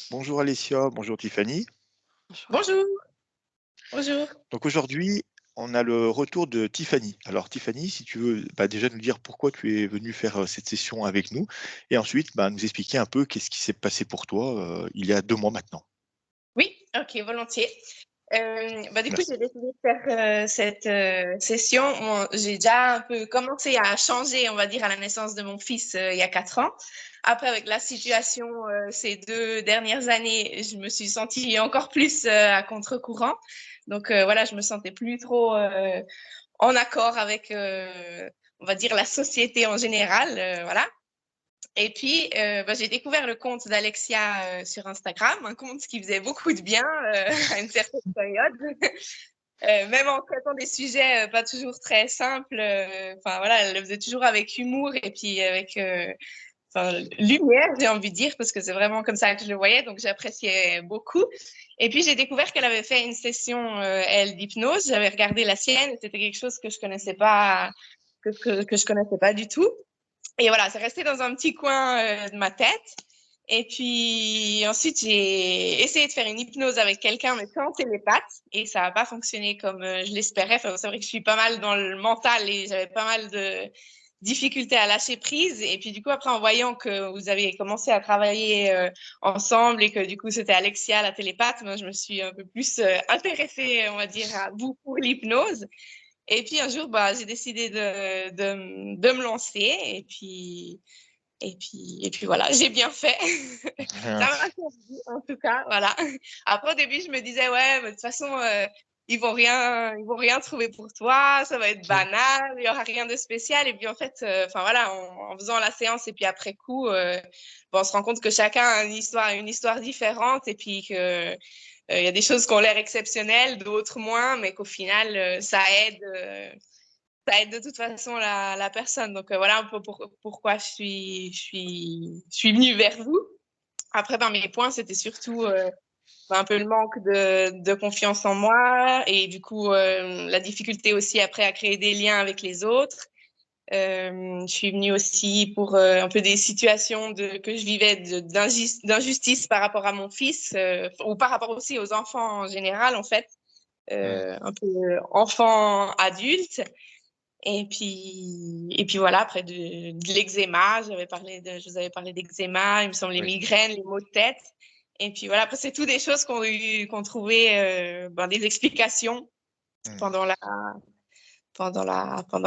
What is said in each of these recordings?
Bonjour Alessia, bonjour Tiffany. Bonjour, bonjour. Donc aujourd'hui, on a le retour de Tiffany. Alors Tiffany, si tu veux déjà nous dire pourquoi tu es venue faire cette session avec nous et ensuite nous expliquer un peu qu'est-ce qui s'est passé pour toi il y a 2 mois maintenant. Oui, OK, volontiers. Du coup, Merci. j'ai décidé de faire, cette, session. Bon, j'ai déjà un peu commencé à changer, on va dire, à la naissance de mon fils, il y a 4 ans. Après, avec la situation, ces 2 dernières années, je me suis sentie encore plus, à contre-courant. Donc, voilà, je me sentais plus trop, en accord avec, on va dire, la société en général, voilà. Et puis, j'ai découvert le compte d'Alexia sur Instagram, un compte qui faisait beaucoup de bien à une certaine période. Même en traitant des sujets pas toujours très simples, enfin voilà, elle le faisait toujours avec humour et puis avec lumière, j'ai envie de dire, parce que c'est vraiment comme ça que je le voyais, donc j'appréciais beaucoup. Et puis j'ai découvert qu'elle avait fait une session, elle, d'hypnose. J'avais regardé la sienne, c'était quelque chose que je connaissais pas, que je connaissais pas du tout. Et voilà, c'est resté dans un petit coin de ma tête. Et puis ensuite, j'ai essayé de faire une hypnose avec quelqu'un, mais sans télépathe. Et ça n'a pas fonctionné comme je l'espérais. Enfin, c'est vrai que je suis pas mal dans le mental et j'avais pas mal de difficultés à lâcher prise. Et puis du coup, après, en voyant que vous avez commencé à travailler ensemble et que du coup, c'était Alexia, la télépathe, moi, je me suis un peu plus intéressée, on va dire, à vous pour l'hypnose. Et puis un jour, j'ai décidé de me lancer et puis voilà, j'ai bien fait. Ça m'a servi en tout cas, voilà. Après au début, je me disais: «Ouais, mais de toute façon, ils vont rien trouver pour toi, ça va être banal, il y aura rien de spécial» et puis en fait, enfin voilà, en faisant la séance et puis après coup, on se rend compte que chacun a une histoire différente et puis que, il y a des choses qui ont l'air exceptionnelles, d'autres moins, mais qu'au final, ça aide de toute façon la personne. Donc voilà un peu pourquoi je suis venue vers vous. Après, mes points, c'était surtout un peu le manque de confiance en moi et du coup, la difficulté aussi après à créer des liens avec les autres. Je suis venue aussi pour un peu des situations que je vivais d'injustice par rapport à mon fils ou par rapport aussi aux enfants en général, en fait, Hmm. un peu enfant adulte. Et puis voilà, après de l'eczéma, je vous avais parlé d'eczéma, il me semble les Oui. migraines, les maux de tête. Et puis voilà, après, c'est tout des choses qu'on trouvait des explications Hmm. pendant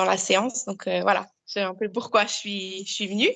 la séance. Donc voilà, c'est un peu pourquoi je suis venue.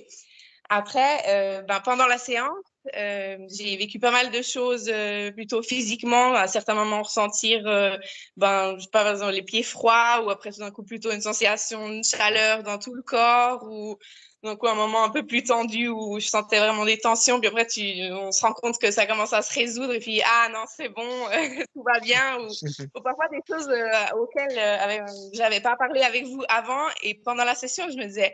Après, pendant la séance, j'ai vécu pas mal de choses plutôt physiquement, à certains moments ressentir, je sais pas, par exemple, les pieds froids, ou après tout d'un coup plutôt une sensation de chaleur dans tout le corps, ou donc un moment un peu plus tendu où je sentais vraiment des tensions, puis après on se rend compte que ça commence à se résoudre, et puis ah non, c'est bon, tout va bien, ou parfois des choses auxquelles j'avais pas parlé avec vous avant, et pendant la session, je me disais,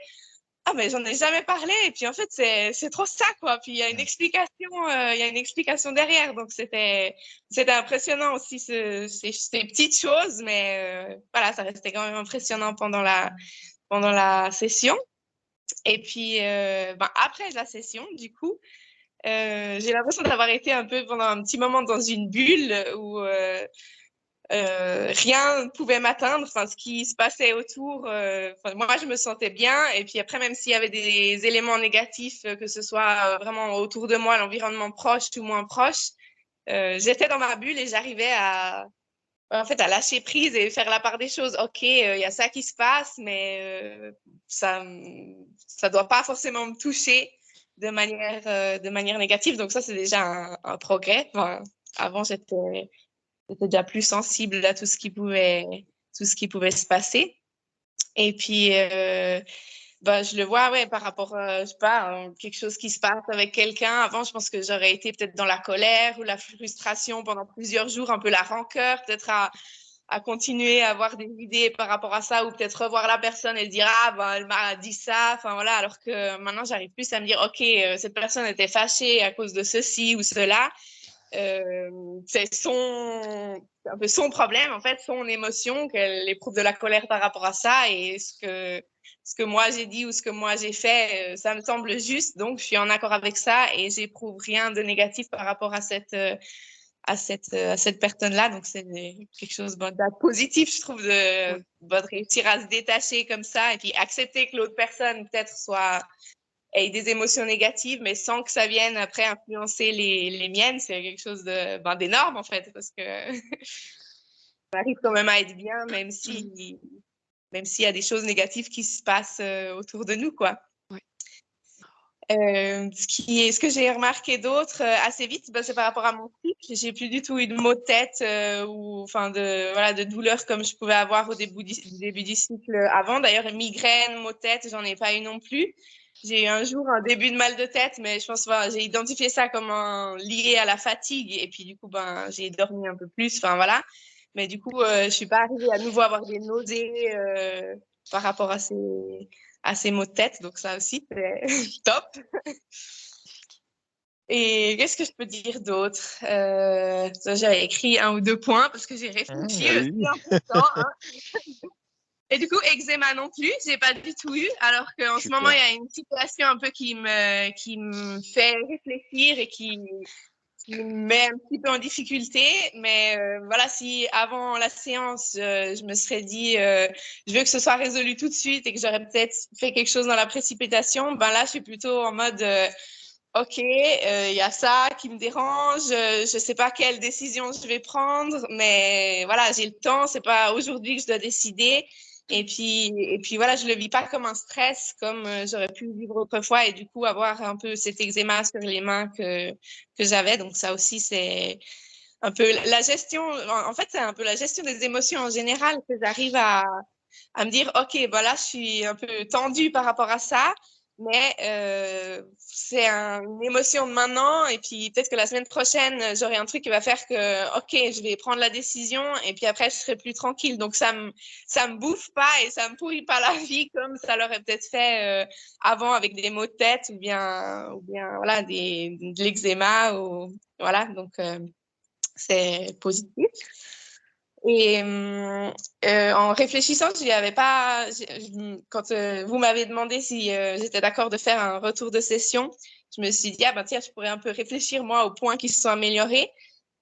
ah, mais j'en ai jamais parlé. Et puis, en fait, c'est trop ça, quoi. Puis, il y a une explication derrière. Donc, c'était impressionnant aussi, ces petites choses. Mais voilà, ça restait quand même impressionnant pendant la session. Et puis, après la session, du coup, j'ai l'impression d'avoir été un peu pendant un petit moment dans une bulle où rien ne pouvait m'atteindre. Enfin, ce qui se passait autour, moi, je me sentais bien. Et puis après, même s'il y avait des éléments négatifs, que ce soit vraiment autour de moi, l'environnement proche ou moins proche, j'étais dans ma bulle et j'arrivais en fait, à lâcher prise et faire la part des choses. OK, il y a ça qui se passe, mais ça ça doit pas forcément me toucher de manière négative. Donc ça, c'est déjà un progrès. Enfin, avant, j'étais déjà plus sensible à tout ce qui pouvait se passer. Et puis, je le vois, ouais, par rapport, je sais pas, quelque chose qui se passe avec quelqu'un. Avant, je pense que j'aurais été peut-être dans la colère ou la frustration pendant plusieurs jours, un peu la rancœur, peut-être à continuer à avoir des idées par rapport à ça, ou peut-être revoir la personne et dire, ah, elle m'a dit ça, enfin voilà, alors que maintenant, j'arrive plus à me dire, OK, cette personne était fâchée à cause de ceci ou cela. c'est un peu son problème, en fait, son émotion, qu'elle éprouve de la colère par rapport à ça. Et ce que moi j'ai dit ou ce que moi j'ai fait, ça me semble juste. Donc, je suis en accord avec ça et j'éprouve rien de négatif par rapport à cette personne-là. Donc, c'est quelque chose de positif, je trouve, de réussir à se détacher comme ça et puis accepter que l'autre personne peut-être ait des émotions négatives, mais sans que ça vienne après influencer les miennes. C'est quelque chose d'énorme, en fait, parce que on arrive quand même à être bien, même s'il y a des choses négatives qui se passent autour de nous, quoi. Oui. Ce que j'ai remarqué d'autre assez vite, c'est par rapport à mon cycle. J'ai plus du tout eu de maux de tête ou de douleurs comme je pouvais avoir au début du cycle avant. D'ailleurs, migraine, maux de tête, j'en ai pas eu non plus. J'ai eu un jour un début de mal de tête, mais je pense j'ai identifié ça comme lié à la fatigue et puis du coup j'ai dormi un peu plus. Enfin voilà. Mais du coup, je suis pas arrivée à nouveau avoir des nausées par rapport à ces maux de tête. Donc ça aussi, c'est top. Et qu'est-ce que je peux dire d'autre? J'avais écrit 1 ou 2 points parce que j'ai réfléchi aussi un peu de temps. Hein. Et du coup, eczéma non plus, j'ai pas du tout eu. Alors qu'en ce moment, il y a une situation un peu qui me fait réfléchir et qui me met un petit peu en difficulté. Mais voilà, si avant la séance, je me serais dit, je veux que ce soit résolu tout de suite et que j'aurais peut-être fait quelque chose dans la précipitation, là, je suis plutôt en mode, OK, y a ça qui me dérange, je sais pas quelle décision je vais prendre, mais voilà, j'ai le temps, c'est pas aujourd'hui que je dois décider. Et puis voilà, je le vis pas comme un stress, comme j'aurais pu le vivre autrefois et du coup avoir un peu cet eczéma sur les mains que j'avais. Donc ça aussi, c'est un peu la gestion, en fait, c'est un peu la gestion des émotions en général que j'arrive à me dire, OK, là, je suis un peu tendue par rapport à ça, mais c'est une émotion de maintenant. Et puis peut-être que la semaine prochaine, j'aurai un truc qui va faire que, OK, je vais prendre la décision et puis après, je serai plus tranquille. Donc, ça me bouffe pas et ça me pourrit pas la vie comme ça l'aurait peut-être fait avant avec des maux de tête ou bien voilà, de l'eczéma ou voilà. Donc, c'est positif. Et en réfléchissant, j'y avais pas. Quand vous m'avez demandé si j'étais d'accord de faire un retour de session, je me suis dit tiens, je pourrais un peu réfléchir moi aux points qui se sont améliorés.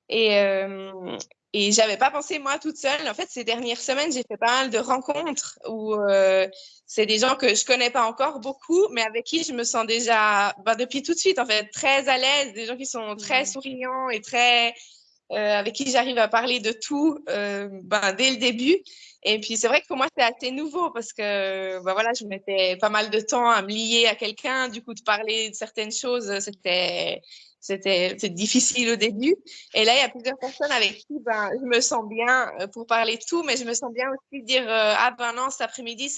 Et j'avais pas pensé moi toute seule. En fait, ces dernières semaines, j'ai fait pas mal de rencontres où c'est des gens que je connais pas encore beaucoup, mais avec qui je me sens déjà depuis tout de suite en fait très à l'aise. Des gens qui sont très souriants et très avec qui j'arrive à parler de tout dès le début. Et puis, c'est vrai que pour moi, c'est assez nouveau parce que voilà, je mettais pas mal de temps à me lier à quelqu'un. Du coup, de parler de certaines choses, c'était difficile au début. Et là, il y a plusieurs personnes avec qui je me sens bien pour parler de tout, mais je me sens bien aussi dire non, cet après-midi,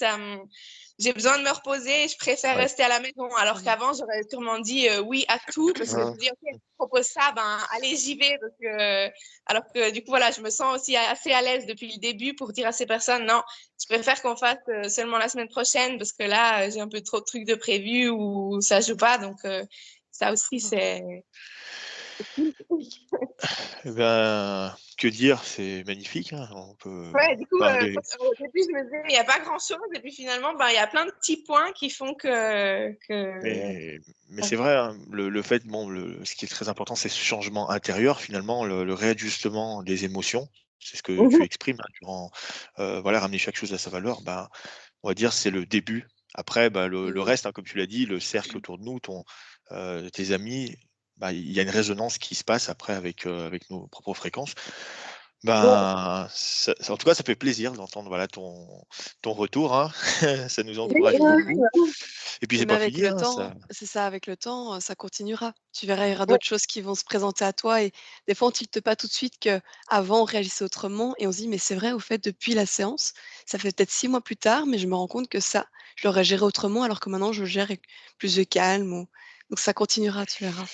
j'ai besoin de me reposer, je préfère rester à la maison. Alors qu'avant, j'aurais sûrement dit oui à tout parce que je me dis, OK, je propose ça, allez, j'y vais. Parce que, alors que du coup, voilà, je me sens aussi assez à l'aise depuis le début pour dire à ces personnes, non, je préfère qu'on fasse seulement la semaine prochaine parce que là, j'ai un peu trop de trucs de prévu ou ça joue pas. Donc, ça aussi, c'est... Eh ben, que dire, c'est magnifique. Hein. On peut Ouais, du coup, parler. au début, je me disais, il n'y a pas grand-chose. Et puis finalement, il y a plein de petits points qui font que... Mais c'est vrai, hein, le fait, ce qui est très important, c'est ce changement intérieur, finalement, le réajustement des émotions. C'est ce que tu exprimes hein, durant, voilà, ramener chaque chose à sa valeur. On va dire, c'est le début. Après, le reste, hein, comme tu l'as dit, le cercle autour de nous, tes amis, il y a une résonance qui se passe après avec nos propres fréquences. En tout cas, ça fait plaisir d'entendre voilà, ton retour. Hein. Ça nous encourage beaucoup. Et puis, c'est Mais pas avec fini. le Hein, temps, ça... c'est ça, avec le temps, ça continuera. Tu verras, il y aura d'autres choses qui vont se présenter à toi et des fois, on tilte pas tout de suite qu'avant, on réagissait autrement et on se dit: «Mais c'est vrai, au fait, depuis la séance, ça fait peut-être 6 mois plus tard, mais je me rends compte que ça, je l'aurais géré autrement alors que maintenant je le gère avec plus de calme» ou donc ça continuera, tu verras.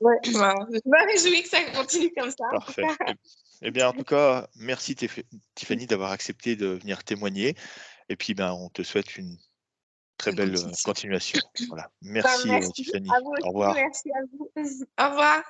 Ouais, je me réjouis que ça continue comme ça. En tout Parfait. cas. Eh bien, en tout cas, merci Tiffany d'avoir accepté de venir témoigner. Et puis, on te souhaite une très Bonne belle continuation. continuation. Voilà. Merci Merci Tiffany. à vous Au aussi, revoir. merci à vous. Au revoir.